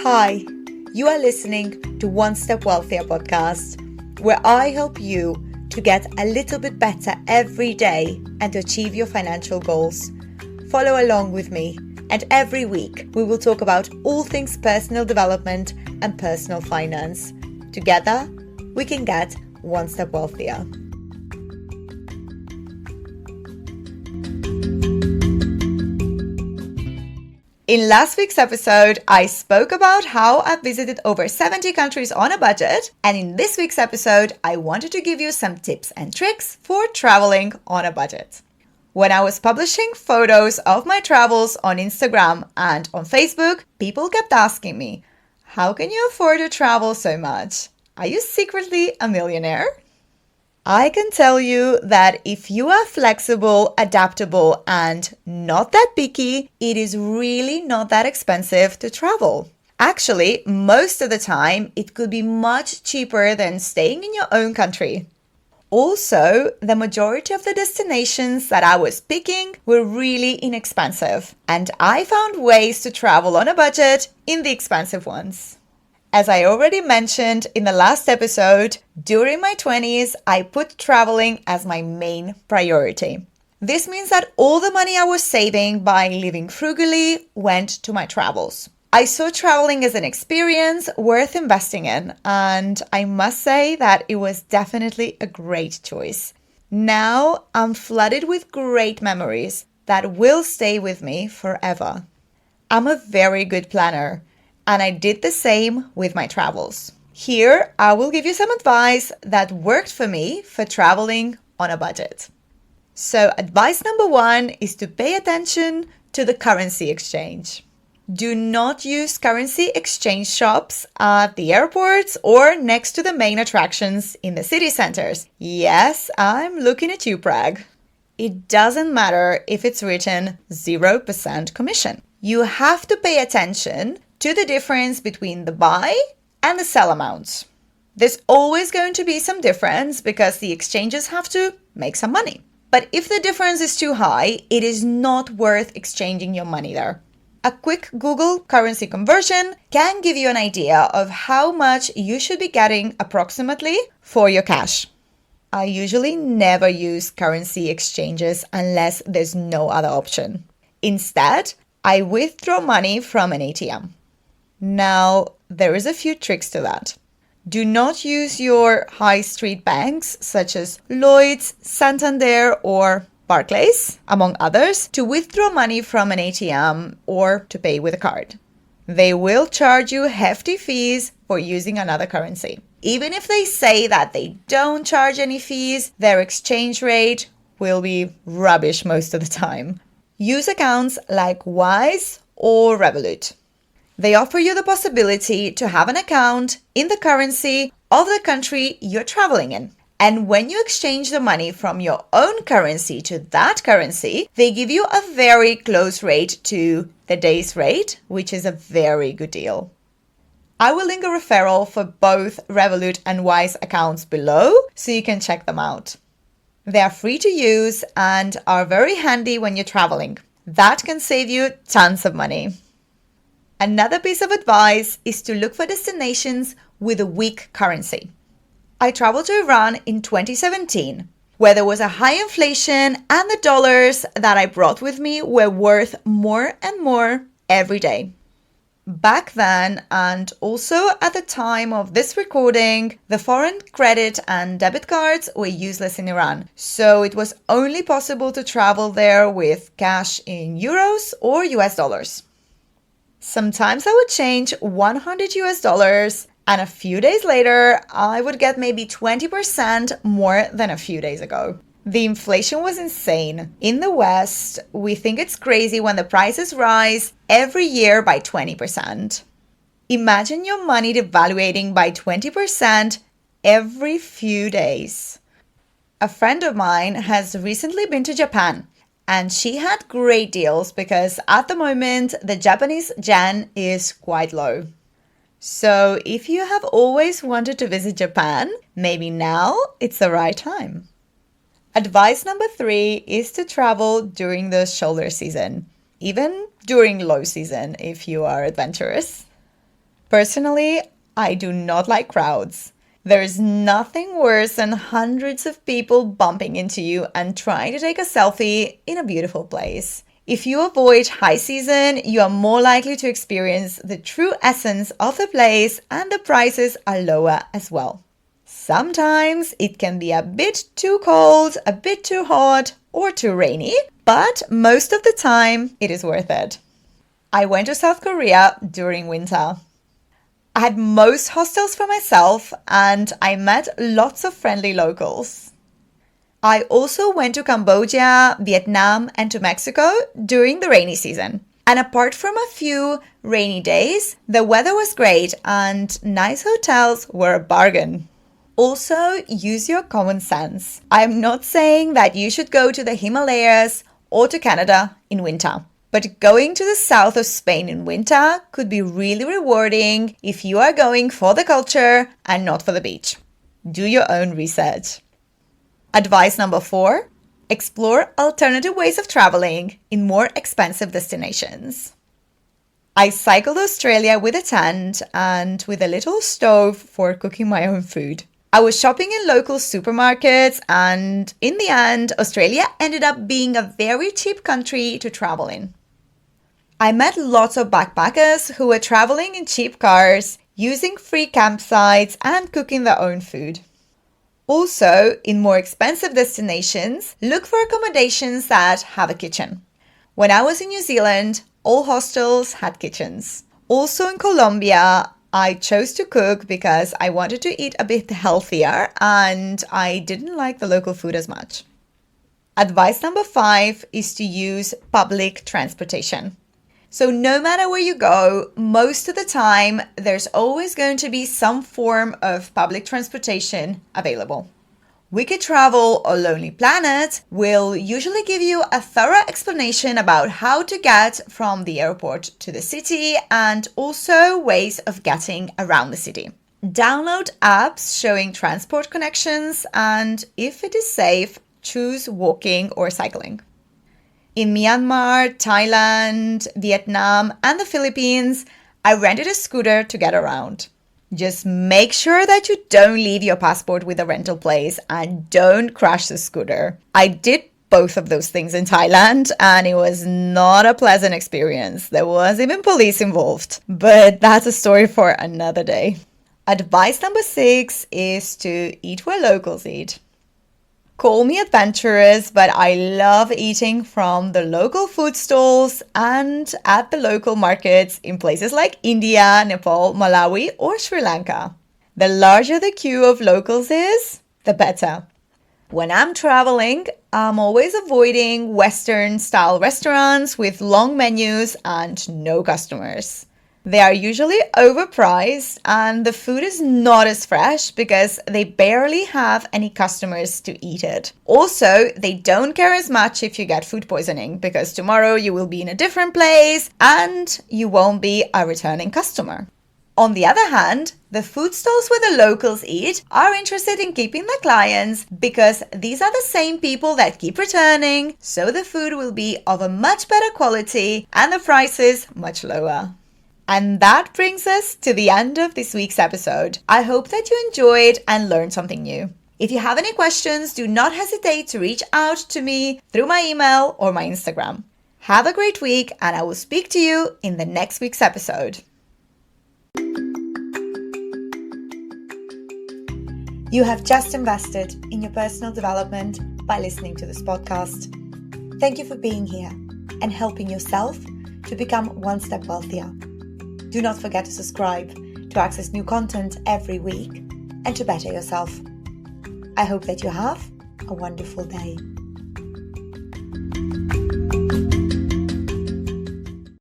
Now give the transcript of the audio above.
Hi, you are listening to One Step Wealthier podcast, where I help you to get a little bit better every day and to achieve your financial goals. Follow along with me, and every week we will talk about all things personal development and personal finance. Together, we can get one step wealthier. In last week's episode, I spoke about how I've visited over 70 countries on a budget, and in this week's episode, I wanted to give you some tips and tricks for traveling on a budget. When I was publishing photos of my travels on Instagram and on Facebook, people kept asking me, how can you afford to travel so much? Are you secretly a millionaire? I can tell you that if you are flexible, adaptable, and not that picky, it is really not that expensive to travel. Actually, most of the time, it could be much cheaper than staying in your own country. Also, the majority of the destinations that I was picking were really inexpensive, and I found ways to travel on a budget in the expensive ones. As I already mentioned in the last episode, during my 20s, I put traveling as my main priority. This means that all the money I was saving by living frugally went to my travels. I saw traveling as an experience worth investing in, and I must say that it was definitely a great choice. Now I'm flooded with great memories that will stay with me forever. I'm a very good planner, and I did the same with my travels. Here, I will give you some advice that worked for me for traveling on a budget. So, advice number 1 is to pay attention to the currency exchange. Do not use currency exchange shops at the airports or next to the main attractions in the city centers. Yes, I'm looking at you, Prague. It doesn't matter if it's written 0% commission. You have to pay attention to the difference between the buy and the sell amounts. There's always going to be some difference because the exchanges have to make some money. But if the difference is too high, it is not worth exchanging your money there. A quick Google currency conversion can give you an idea of how much you should be getting approximately for your cash. I usually never use currency exchanges unless there's no other option. Instead, I withdraw money from an ATM. Now, there is a few tricks to that. Do not use your high street banks such as Lloyds, Santander, or Barclays, among others, to withdraw money from an ATM or to pay with a card. They will charge you hefty fees for using another currency. Even if they say that they don't charge any fees, their exchange rate will be rubbish most of the time. Use accounts like Wise or Revolut. They offer you the possibility to have an account in the currency of the country you're traveling in. And when you exchange the money from your own currency to that currency, they give you a very close rate to the day's rate, which is a very good deal. I will link a referral for both Revolut and Wise accounts below so you can check them out. They are free to use and are very handy when you're traveling. That can save you tons of money. Another piece of advice is to look for destinations with a weak currency. I traveled to Iran in 2017, where there was a high inflation and the dollars that I brought with me were worth more and more every day. Back then, and also at the time of this recording, the foreign credit and debit cards were useless in Iran, so it was only possible to travel there with cash in euros or US dollars. Sometimes I would change $100 and a few days later, I would get maybe 20% more than a few days ago. The inflation was insane. In the West, we think it's crazy when the prices rise every year by 20%. Imagine your money devaluating by 20% every few days. A friend of mine has recently been to Japan, and she had great deals because at the moment, the Japanese yen is quite low. So if you have always wanted to visit Japan, maybe now it's the right time. Advice number 3 is to travel during the shoulder season, even during low season if you are adventurous. Personally, I do not like crowds. There is nothing worse than hundreds of people bumping into you and trying to take a selfie in a beautiful place. If you avoid high season, you are more likely to experience the true essence of the place, and the prices are lower as well. Sometimes it can be a bit too cold, a bit too hot, or too rainy, but most of the time it is worth it. I went to South Korea during winter. I had most hostels for myself and I met lots of friendly locals. I also went to Cambodia, Vietnam, and to Mexico during the rainy season. And apart from a few rainy days, the weather was great and nice hotels were a bargain. Also, use your common sense. I'm not saying that you should go to the Himalayas or to Canada in winter. But going to the south of Spain in winter could be really rewarding if you are going for the culture and not for the beach. Do your own research. Advice number 4, explore alternative ways of traveling in more expensive destinations. I cycled Australia with a tent and with a little stove for cooking my own food. I was shopping in local supermarkets, and in the end, Australia ended up being a very cheap country to travel in. I met lots of backpackers who were traveling in cheap cars, using free campsites and cooking their own food. Also, in more expensive destinations, look for accommodations that have a kitchen. When I was in New Zealand, all hostels had kitchens. Also in Colombia, I chose to cook because I wanted to eat a bit healthier and I didn't like the local food as much. Advice number 5 is to use public transportation. So no matter where you go, most of the time, there's always going to be some form of public transportation available. Wicked Travel or Lonely Planet will usually give you a thorough explanation about how to get from the airport to the city and also ways of getting around the city. Download apps showing transport connections, and if it is safe, choose walking or cycling. In Myanmar, Thailand, Vietnam, and the Philippines, I rented a scooter to get around. Just make sure that you don't leave your passport with the rental place and don't crash the scooter. I did both of those things in Thailand and it was not a pleasant experience. There was even police involved, but that's a story for another day. Advice number 6 is to eat where locals eat. Call me adventurous, but I love eating from the local food stalls and at the local markets in places like India, Nepal, Malawi, or Sri Lanka. The larger the queue of locals is, the better. When I'm traveling, I'm always avoiding Western-style restaurants with long menus and no customers. They are usually overpriced and the food is not as fresh because they barely have any customers to eat it. Also, they don't care as much if you get food poisoning because tomorrow you will be in a different place and you won't be a returning customer. On the other hand, the food stalls where the locals eat are interested in keeping their clients because these are the same people that keep returning, so the food will be of a much better quality and the prices much lower. And that brings us to the end of this week's episode. I hope that you enjoyed and learned something new. If you have any questions, do not hesitate to reach out to me through my email or my Instagram. Have a great week, and I will speak to you in the next week's episode. You have just invested in your personal development by listening to this podcast. Thank you for being here and helping yourself to become one step wealthier. Do not forget to subscribe to access new content every week and to better yourself. I hope that you have a wonderful day.